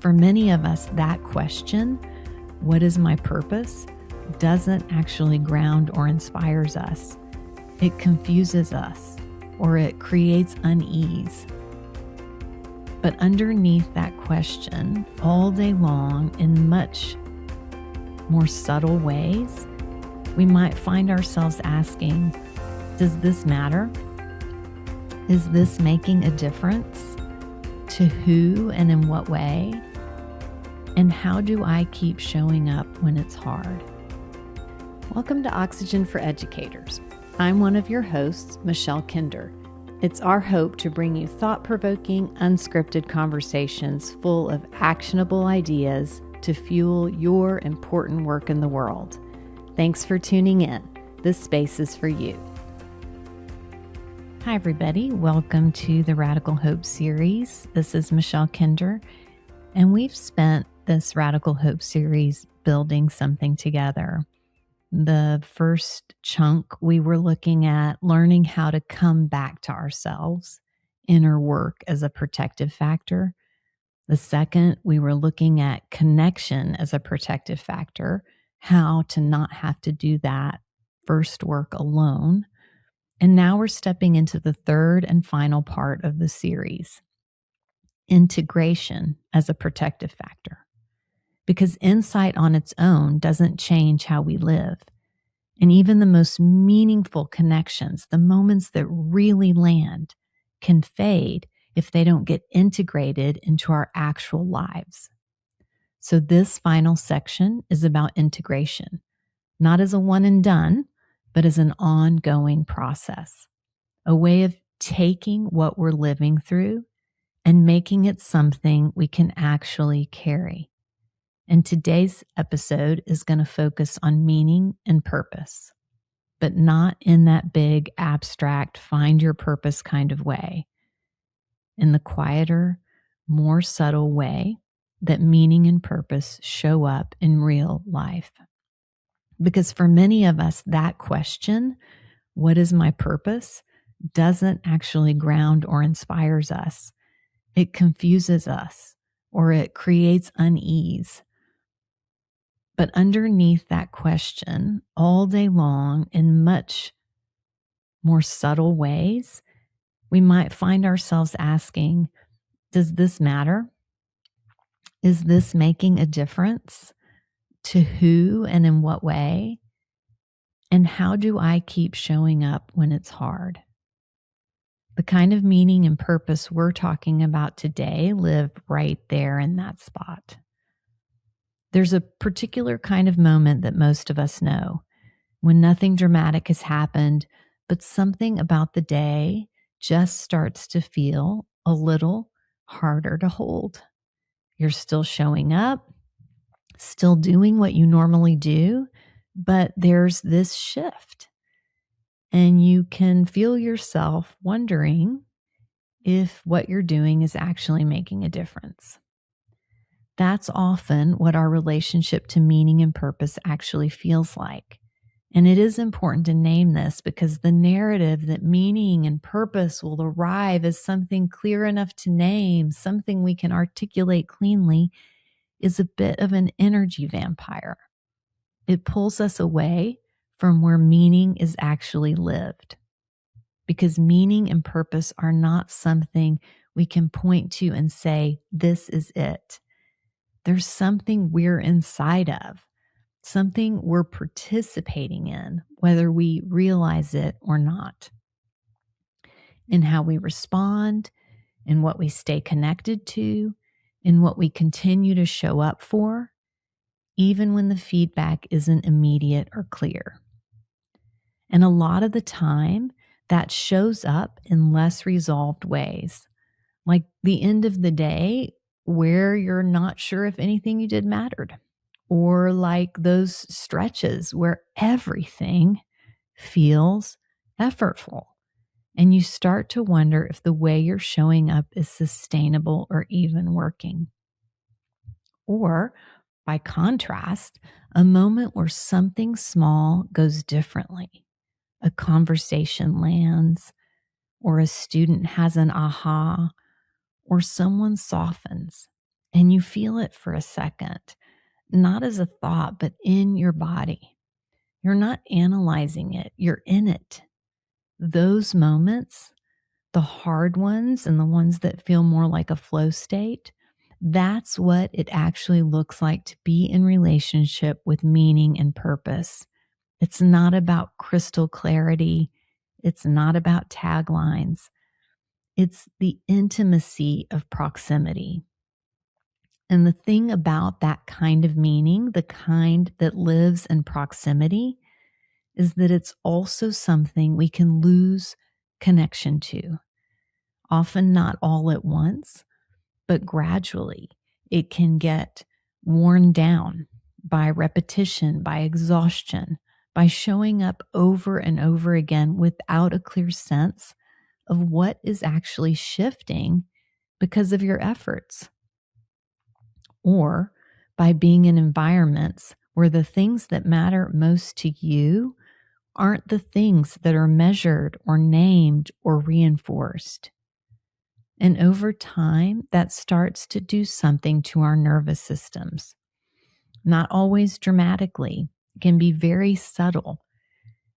for many of us, that question, what is my purpose, doesn't actually ground or inspires us. It confuses us, or it creates unease. But underneath that question, all day long, in much more subtle ways, we might find ourselves asking, does this matter? Is this making a difference? To who and in what way? And how do I keep showing up when it's hard? Welcome to Oxygen for Educators. I'm one of your hosts, Michelle Kinder. It's our hope to bring you thought-provoking, unscripted conversations full of actionable ideas to fuel your important work in the world. Thanks for tuning in. This space is for you. Hi, everybody. Welcome to the Radical Hope series. This is Michelle Kinder, and we've spent this Radical Hope series building something together. The first chunk, we were looking at learning how to come back to ourselves, inner work as a protective factor. The second, we were looking at connection as a protective factor, how to not have to do that first work alone. And now we're stepping into the third and final part of the series, integration as a protective factor. Because insight on its own doesn't change how we live. And even the most meaningful connections, the moments that really land, can fade if they don't get integrated into our actual lives. So this final section is about integration, not as a one and done, but as an ongoing process, a way of taking what we're living through and making it something we can actually carry. And today's episode is going to focus on meaning and purpose, but not in that big, abstract, find your purpose kind of way. In the quieter, more subtle way that meaning and purpose show up in real life. Because for many of us, that question, what is my purpose, doesn't actually ground or inspires us. It confuses us, or it creates unease. But underneath that question, all day long, in much more subtle ways, we might find ourselves asking, does this matter? Is this making a difference? To who and in what way? And how do I keep showing up when it's hard? The kind of meaning and purpose we're talking about today live right there in that spot. There's a particular kind of moment that most of us know, when nothing dramatic has happened, but something about the day just starts to feel a little harder to hold. You're still showing up, still doing what you normally do, but there's this shift. And you can feel yourself wondering if what you're doing is actually making a difference. That's often what our relationship to meaning and purpose actually feels like. And it is important to name this because the narrative that meaning and purpose will arrive as something clear enough to name, something we can articulate cleanly, is a bit of an energy vampire. It pulls us away from where meaning is actually lived. Because meaning and purpose are not something we can point to and say, this is it. There's something we're inside of, something we're participating in, whether we realize it or not. In how we respond, in what we stay connected to, in what we continue to show up for, even when the feedback isn't immediate or clear. And a lot of the time, that shows up in less resolved ways, like the end of the day, where you're not sure if anything you did mattered, or like those stretches where everything feels effortful, and you start to wonder if the way you're showing up is sustainable or even working. Or, by contrast, a moment where something small goes differently, a conversation lands, or a student has an aha, or someone softens, and you feel it for a second, not as a thought, but in your body. You're not analyzing it, you're in it. Those moments, the hard ones and the ones that feel more like a flow state, that's what it actually looks like to be in relationship with meaning and purpose. It's not about crystal clarity. It's not about taglines. It's the intimacy of proximity. And the thing about that kind of meaning, the kind that lives in proximity, is that it's also something we can lose connection to. Often not all at once, but gradually it can get worn down by repetition, by exhaustion, by showing up over and over again without a clear sense of what is actually shifting because of your efforts, or by being in environments where the things that matter most to you aren't the things that are measured or named or reinforced. And over time, that starts to do something to our nervous systems. Not always dramatically, it can be very subtle.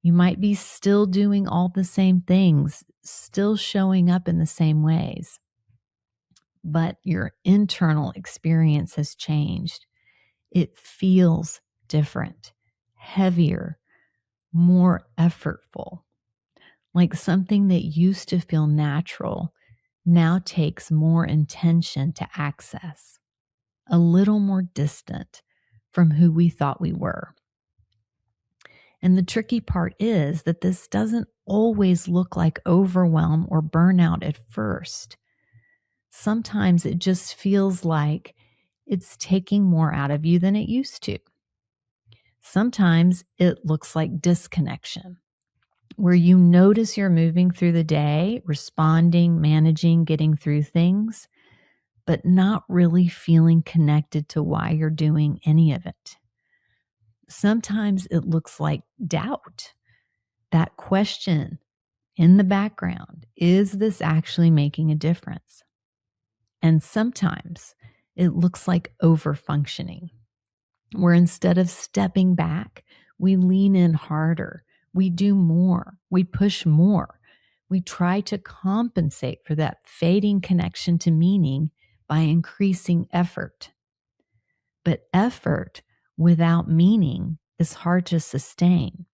You might be still doing all the same things, still showing up in the same ways, but your internal experience has changed. It feels different, heavier, more effortful, like something that used to feel natural now takes more intention to access, a little more distant from who we thought we were. And the tricky part is that this doesn't always look like overwhelm or burnout at first. Sometimes it just feels like it's taking more out of you than it used to. Sometimes it looks like disconnection, where you notice you're moving through the day, responding, managing, getting through things, but not really feeling connected to why you're doing any of it. Sometimes it looks like doubt, that question in the background, is this actually making a difference? And sometimes it looks like overfunctioning, where instead of stepping back, we lean in harder, we do more, we push more, we try to compensate for that fading connection to meaning by increasing effort. But effort without meaning is hard to sustain,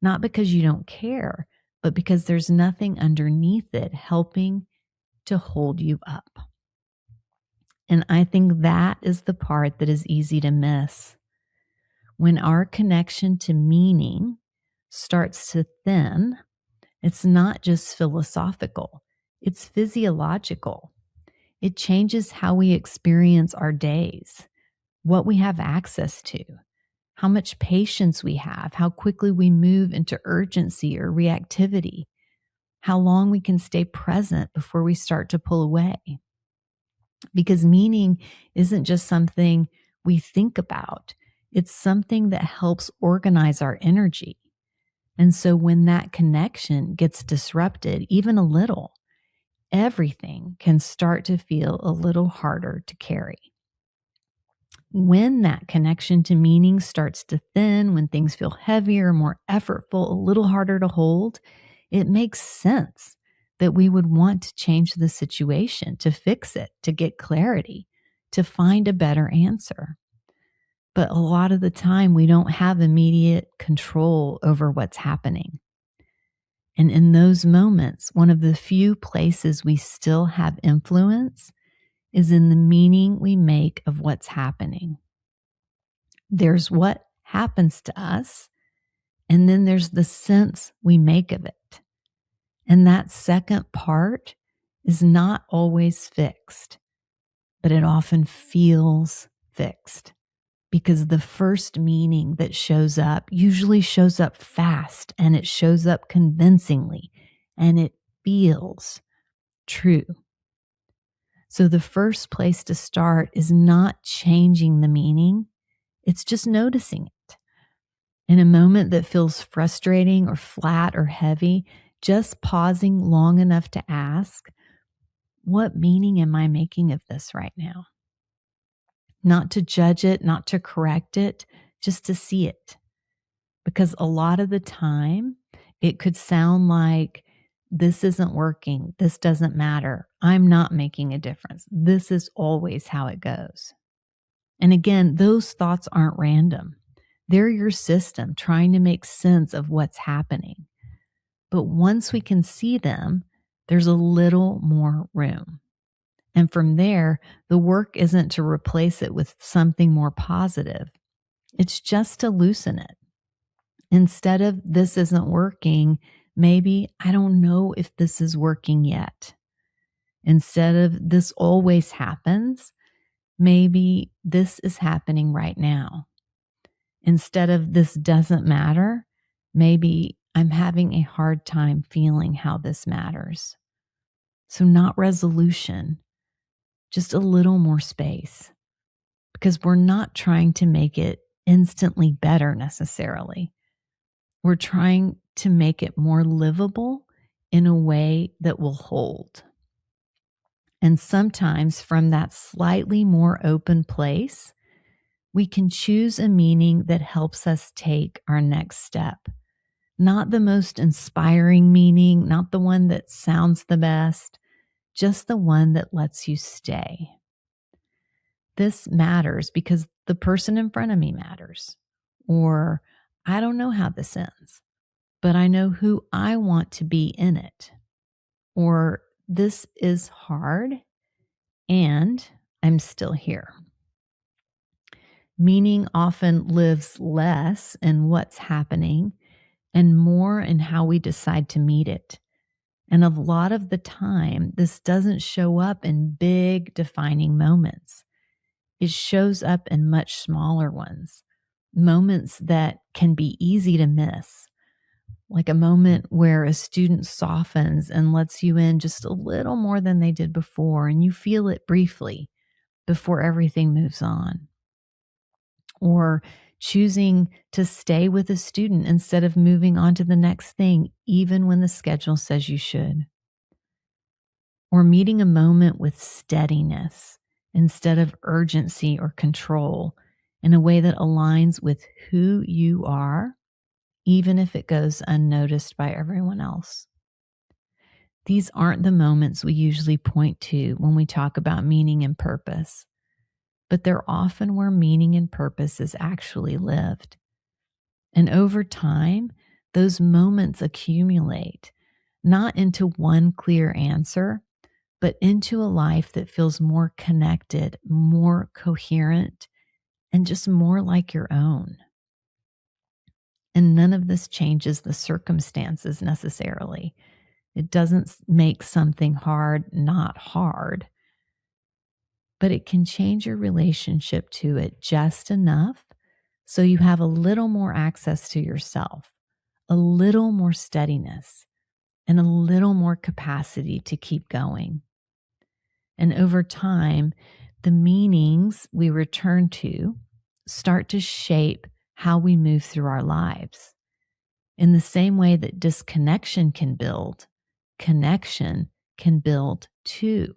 not because you don't care, but because there's nothing underneath it helping to hold you up. And I think that is the part that is easy to miss. When our connection to meaning starts to thin, it's not just philosophical, it's physiological. It changes how we experience our days, what we have access to, how much patience we have, how quickly we move into urgency or reactivity, how long we can stay present before we start to pull away. Because meaning isn't just something we think about, it's something that helps organize our energy. And so when that connection gets disrupted, even a little, everything can start to feel a little harder to carry. When that connection to meaning starts to thin, when things feel heavier, more effortful, a little harder to hold, it makes sense that we would want to change the situation, to fix it, to get clarity, to find a better answer. But a lot of the time, we don't have immediate control over what's happening. And in those moments, one of the few places we still have influence is in the meaning we make of what's happening. There's what happens to us, and then there's the sense we make of it. And that second part is not always fixed, but it often feels fixed because the first meaning that shows up usually shows up fast, and it shows up convincingly, and it feels true. So the first place to start is not changing the meaning, it's just noticing it. In a moment that feels frustrating or flat or heavy, just pausing long enough to ask, what meaning am I making of this right now? not to judge it, not to correct it, just to see it. Because a lot of the time, it could sound like, this isn't working. This doesn't matter. I'm not making a difference. This is always how it goes. And again, those thoughts aren't random. They're your system trying to make sense of what's happening. But once we can see them, there's a little more room. And from there, the work isn't to replace it with something more positive. It's just to loosen it. Instead of, this isn't working, maybe, I don't know if this is working yet. Instead of, this always happens, maybe this is happening right now. Instead of, this doesn't matter, maybe I'm having a hard time feeling how this matters. So not resolution, just a little more space, because we're not trying to make it instantly better necessarily. We're trying to make it more livable in a way that will hold. And sometimes from that slightly more open place, we can choose a meaning that helps us take our next step. Not the most inspiring meaning, not the one that sounds the best, just the one that lets you stay. This matters because the person in front of me matters. Or, I don't know how this ends, but I know who I want to be in it. Or, this is hard and I'm still here. Meaning often lives less in what's happening and more in how we decide to meet it. And a lot of the time, this doesn't show up in big defining moments. It shows up in much smaller ones, moments that can be easy to miss, like a moment where a student softens and lets you in just a little more than they did before, and you feel it briefly before everything moves on. Or choosing to stay with a student instead of moving on to the next thing, even when the schedule says you should. Or meeting a moment with steadiness instead of urgency or control in a way that aligns with who you are, even if it goes unnoticed by everyone else. These aren't the moments we usually point to when we talk about meaning and purpose, but they're often where meaning and purpose is actually lived. And over time, those moments accumulate, not into one clear answer, but into a life that feels more connected, more coherent, and just more like your own. And none of this changes the circumstances necessarily. It doesn't make something hard not hard, but it can change your relationship to it just enough so you have a little more access to yourself, a little more steadiness, and a little more capacity to keep going. And over time, the meanings we return to start to shape how we move through our lives. In the same way that disconnection can build, connection can build too.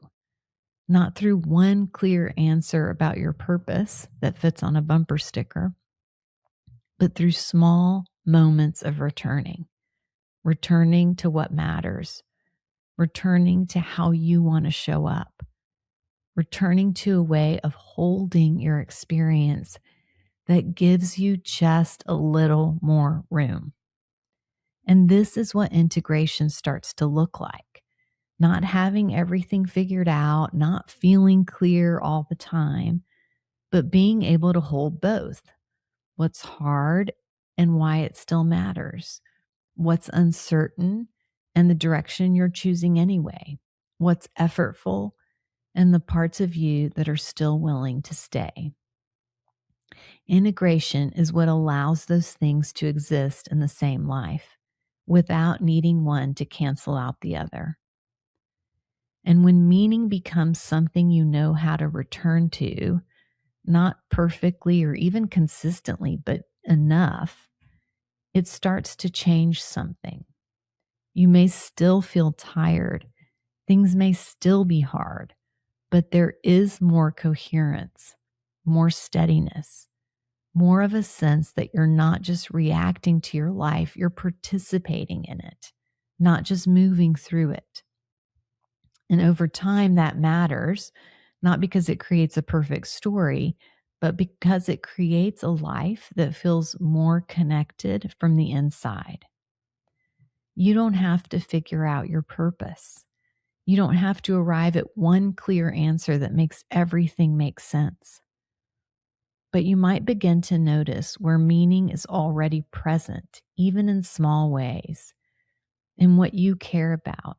Not through one clear answer about your purpose that fits on a bumper sticker, but through small moments of returning to what matters, returning to how you want to show up, returning to a way of holding your experience that gives you just a little more room. And this is what integration starts to look like. Not having everything figured out, not feeling clear all the time, but being able to hold both. What's hard and why it still matters. What's uncertain and the direction you're choosing anyway. What's effortful and the parts of you that are still willing to stay. Integration is what allows those things to exist in the same life without needing one to cancel out the other. And when meaning becomes something you know how to return to, not perfectly or even consistently, but enough, it starts to change something. You may still feel tired. Things may still be hard, but there is more coherence. more steadiness, more of a sense that you're not just reacting to your life, you're participating in it, not just moving through it. And over time, that matters, not because it creates a perfect story, but because it creates a life that feels more connected from the inside. You don't have to figure out your purpose. You don't have to arrive at one clear answer that makes everything make sense. But you might begin to notice where meaning is already present, even in small ways, in what you care about,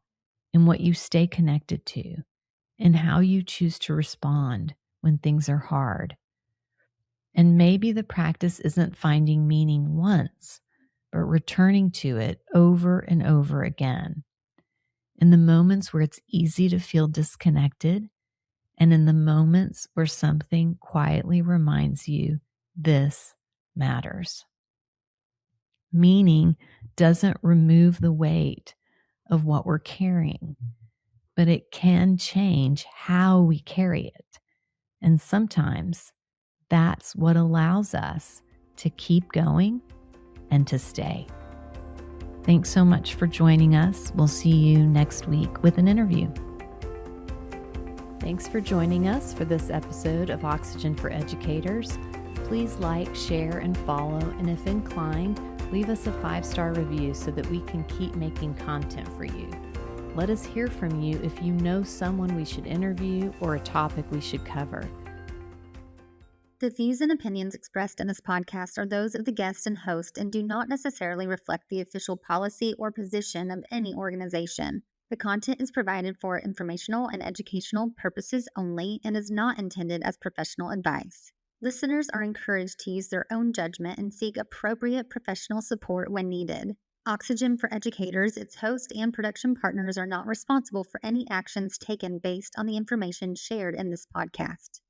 in what you stay connected to, and how you choose to respond when things are hard. And maybe the practice isn't finding meaning once, but returning to it over and over again. In the moments where it's easy to feel disconnected, and in the moments where something quietly reminds you this matters. Meaning doesn't remove the weight of what we're carrying, but it can change how we carry it. And sometimes that's what allows us to keep going and to stay. Thanks so much for joining us. We'll see you next week with an interview. Thanks for joining us for this episode of Oxygen for Educators. Please like, share, and follow, and if inclined, leave us a 5-star review so that we can keep making content for you. Let us hear from you if you know someone we should interview or a topic we should cover. The views and opinions expressed in this podcast are those of the guest and host and do not necessarily reflect the official policy or position of any organization. The content is provided for informational and educational purposes only and is not intended as professional advice. Listeners are encouraged to use their own judgment and seek appropriate professional support when needed. Oxygen for Educators, its host, and production partners are not responsible for any actions taken based on the information shared in this podcast.